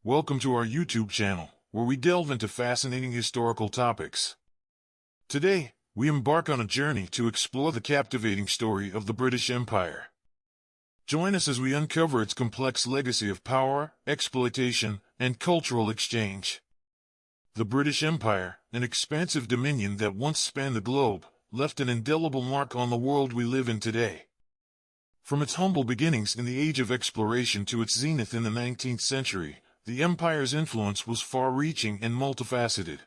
Welcome to our YouTube channel, where we delve into fascinating historical topics. Today, we embark on a journey to explore the captivating story of the British Empire. Join us as we uncover its complex legacy of power, exploitation, and cultural exchange. The British Empire, an expansive dominion that once spanned the globe, left an indelible mark on the world we live in today. From its humble beginnings in the age of exploration to its zenith in the 19th century, the empire's influence was far-reaching and multifaceted.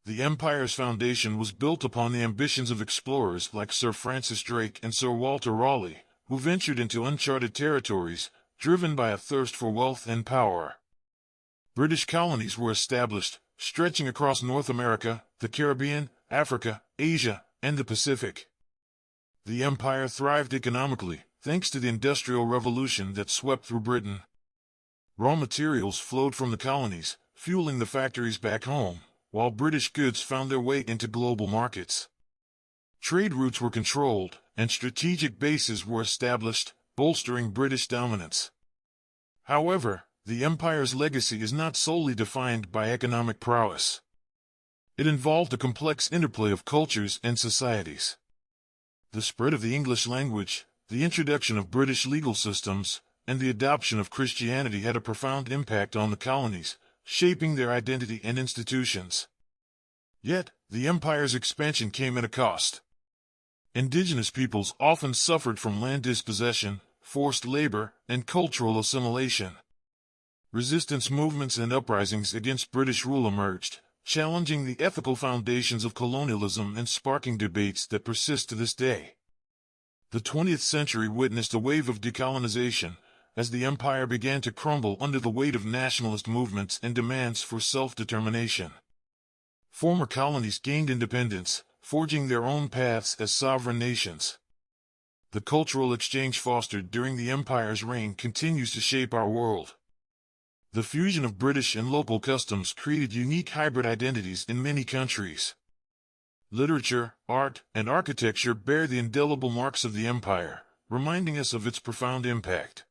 The empire's foundation was built upon the ambitions of explorers like Sir Francis Drake and Sir Walter Raleigh, who ventured into uncharted territories, driven by a thirst for wealth and power. British colonies were established, stretching across North America, the Caribbean, Africa, Asia, and the Pacific. The empire thrived economically, thanks to the Industrial Revolution that swept through Britain. Raw materials flowed from the colonies, fueling the factories back home, while British goods found their way into global markets. Trade routes were controlled, and strategic bases were established, bolstering British dominance. However, the empire's legacy is not solely defined by economic prowess. It involved a complex interplay of cultures and societies. The spread of the English language, the introduction of British legal systems, and the adoption of Christianity had a profound impact on the colonies, shaping their identity and institutions. Yet, the empire's expansion came at a cost. Indigenous peoples often suffered from land dispossession, forced labor, and cultural assimilation. Resistance movements and uprisings against British rule emerged, challenging the ethical foundations of colonialism and sparking debates that persist to this day. The 20th century witnessed a wave of decolonization, as the empire began to crumble under the weight of nationalist movements and demands for self-determination. Former colonies gained independence, forging their own paths as sovereign nations. The cultural exchange fostered during the empire's reign continues to shape our world. The fusion of British and local customs created unique hybrid identities in many countries. Literature, art, and architecture bear the indelible marks of the empire, reminding us of its profound impact.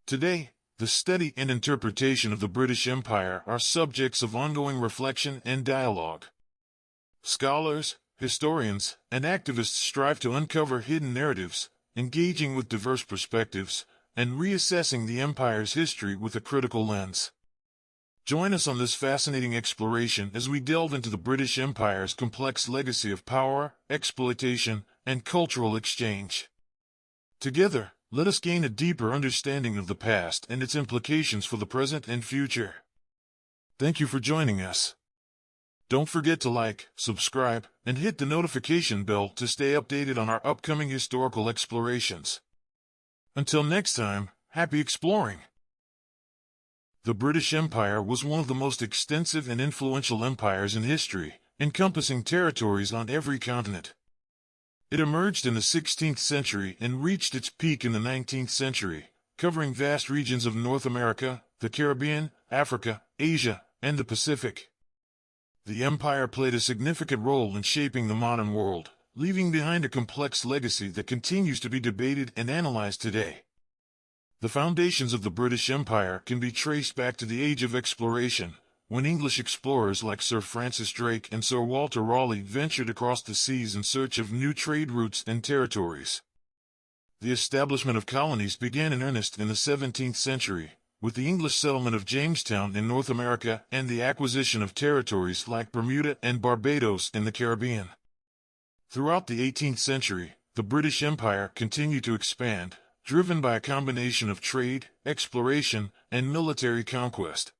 Today, the study and interpretation of the British Empire are subjects of ongoing reflection and dialogue. Scholars, historians, and activists strive to uncover hidden narratives, engaging with diverse perspectives, and reassessing the empire's history with a critical lens. Join us on this fascinating exploration as we delve into the British Empire's complex legacy of power, exploitation, and cultural exchange. Together, let us gain a deeper understanding of the past and its implications for the present and future. Thank you for joining us. Don't forget to like, subscribe, and hit the notification bell to stay updated on our upcoming historical explorations. Until next time, happy exploring! The British Empire was one of the most extensive and influential empires in history, encompassing territories on every continent. It emerged in the 16th century and reached its peak in the 19th century, covering vast regions of North America, the Caribbean, Africa, Asia, and the Pacific. The empire played a significant role in shaping the modern world, leaving behind a complex legacy that continues to be debated and analyzed today. The foundations of the British Empire can be traced back to the age of exploration, when English explorers like Sir Francis Drake and Sir Walter Raleigh ventured across the seas in search of new trade routes and territories. The establishment of colonies began in earnest in the 17th century, with the English settlement of Jamestown in North America and the acquisition of territories like Bermuda and Barbados in the Caribbean. Throughout the 18th century, the British Empire continued to expand, driven by a combination of trade, exploration, and military conquest.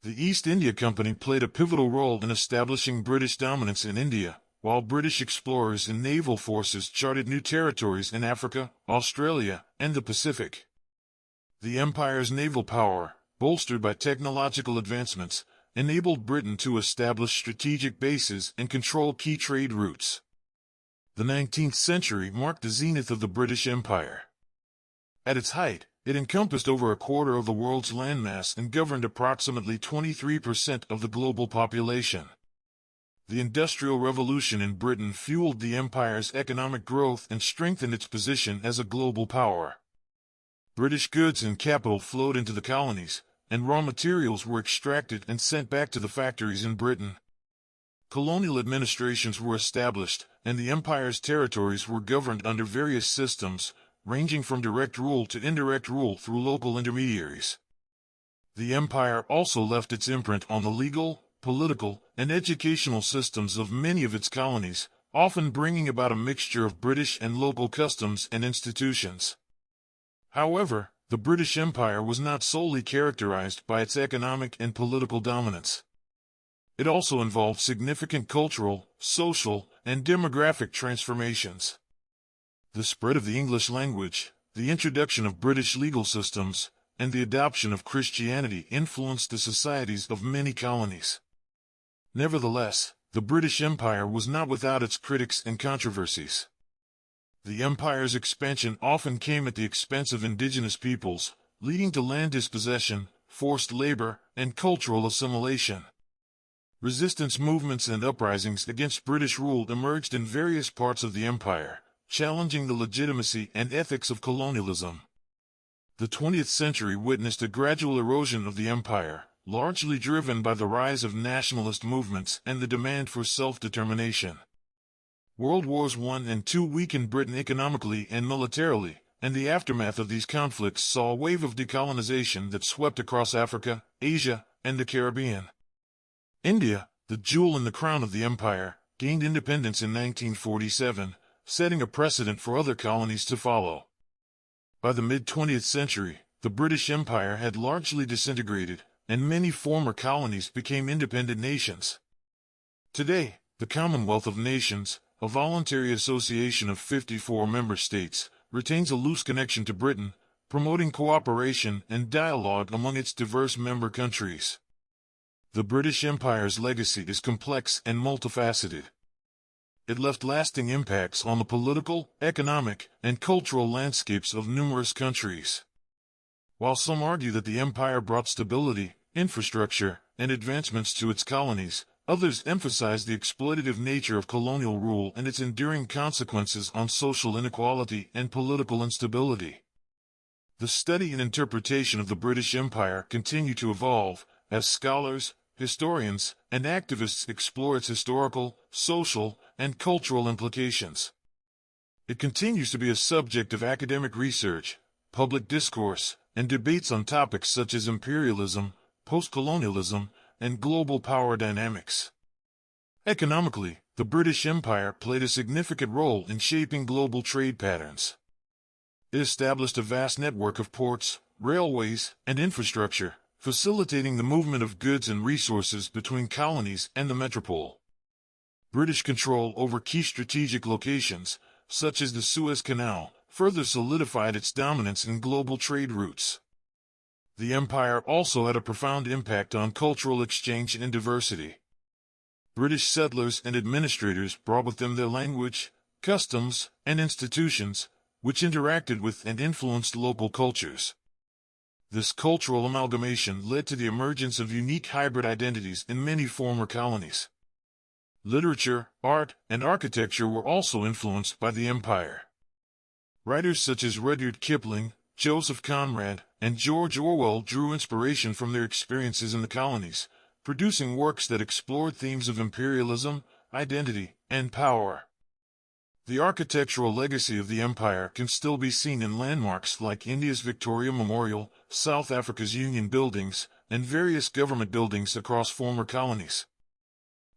The East India Company played a pivotal role in establishing British dominance in India, while British explorers and naval forces charted new territories in Africa, Australia, and the Pacific. The empire's naval power, bolstered by technological advancements, enabled Britain to establish strategic bases and control key trade routes. The 19th century marked the zenith of the British Empire. At its height, it encompassed over a quarter of the world's landmass and governed approximately 23% of the global population. The Industrial Revolution in Britain fueled the empire's economic growth and strengthened its position as a global power. British goods and capital flowed into the colonies, and raw materials were extracted and sent back to the factories in Britain. Colonial administrations were established, and the empire's territories were governed under various systems, ranging from direct rule to indirect rule through local intermediaries. The empire also left its imprint on the legal, political, and educational systems of many of its colonies, often bringing about a mixture of British and local customs and institutions. However, the British Empire was not solely characterized by its economic and political dominance. It also involved significant cultural, social, and demographic transformations. The spread of the English language, the introduction of British legal systems, and the adoption of Christianity influenced the societies of many colonies. Nevertheless, the British Empire was not without its critics and controversies. The empire's expansion often came at the expense of indigenous peoples, leading to land dispossession, forced labor, and cultural assimilation. Resistance movements and uprisings against British rule emerged in various parts of the empire, challenging the legitimacy and ethics of colonialism. The 20th century witnessed a gradual erosion of the empire, largely driven by the rise of nationalist movements and the demand for self-determination. World Wars I and II weakened Britain economically and militarily, and the aftermath of these conflicts saw a wave of decolonization that swept across Africa, Asia, and the Caribbean. India, the jewel in the crown of the empire, gained independence in 1947, setting a precedent for other colonies to follow. By the mid-20th century, the British Empire had largely disintegrated, and many former colonies became independent nations. Today, the Commonwealth of Nations, a voluntary association of 54 member states, retains a loose connection to Britain, promoting cooperation and dialogue among its diverse member countries. The British Empire's legacy is complex and multifaceted. It left lasting impacts on the political, economic, and cultural landscapes of numerous countries. While some argue that the empire brought stability, infrastructure, and advancements to its colonies, others emphasize the exploitative nature of colonial rule and its enduring consequences on social inequality and political instability. The study and interpretation of the British Empire continue to evolve, as scholars, historians, and activists explore its historical, social, and cultural implications. It continues to be a subject of academic research, public discourse, and debates on topics such as imperialism, post-colonialism, and global power dynamics. Economically, the British Empire played a significant role in shaping global trade patterns. It established a vast network of ports, railways, and infrastructure, facilitating the movement of goods and resources between colonies and the metropole. British control over key strategic locations, such as the Suez Canal, further solidified its dominance in global trade routes. The empire also had a profound impact on cultural exchange and diversity. British settlers and administrators brought with them their language, customs, and institutions, which interacted with and influenced local cultures. This cultural amalgamation led to the emergence of unique hybrid identities in many former colonies. Literature, art, and architecture were also influenced by the empire. Writers such as Rudyard Kipling, Joseph Conrad, and George Orwell drew inspiration from their experiences in the colonies, producing works that explored themes of imperialism, identity, and power. The architectural legacy of the empire can still be seen in landmarks like India's Victoria Memorial, South Africa's Union Buildings, and various government buildings across former colonies.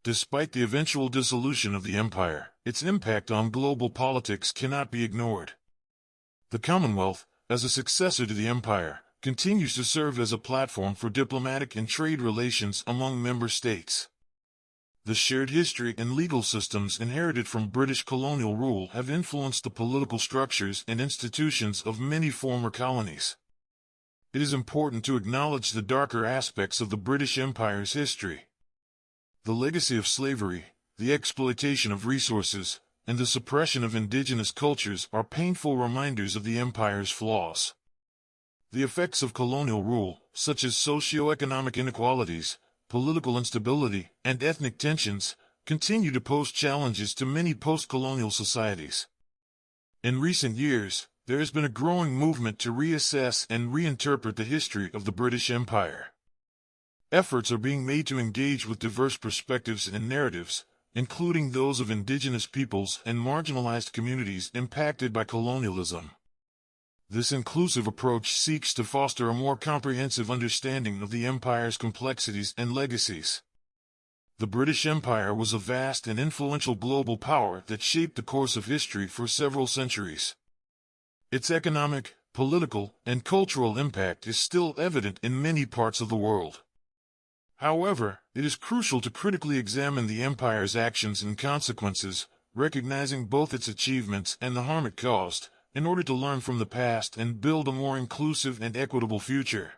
Despite the eventual dissolution of the empire, its impact on global politics cannot be ignored. The Commonwealth, as a successor to the empire, continues to serve as a platform for diplomatic and trade relations among member states. The shared history and legal systems inherited from British colonial rule have influenced the political structures and institutions of many former colonies. It is important to acknowledge the darker aspects of the British Empire's history. The legacy of slavery, the exploitation of resources, and the suppression of indigenous cultures are painful reminders of the empire's flaws. The effects of colonial rule, such as socio-economic inequalities, political instability, and ethnic tensions, continue to pose challenges to many post-colonial societies. In recent years, there has been a growing movement to reassess and reinterpret the history of the British Empire. Efforts are being made to engage with diverse perspectives and narratives, including those of indigenous peoples and marginalized communities impacted by colonialism. This inclusive approach seeks to foster a more comprehensive understanding of the empire's complexities and legacies. The British Empire was a vast and influential global power that shaped the course of history for several centuries. Its economic, political, and cultural impact is still evident in many parts of the world. However, it is crucial to critically examine the empire's actions and consequences, recognizing both its achievements and the harm it caused, in order to learn from the past and build a more inclusive and equitable future.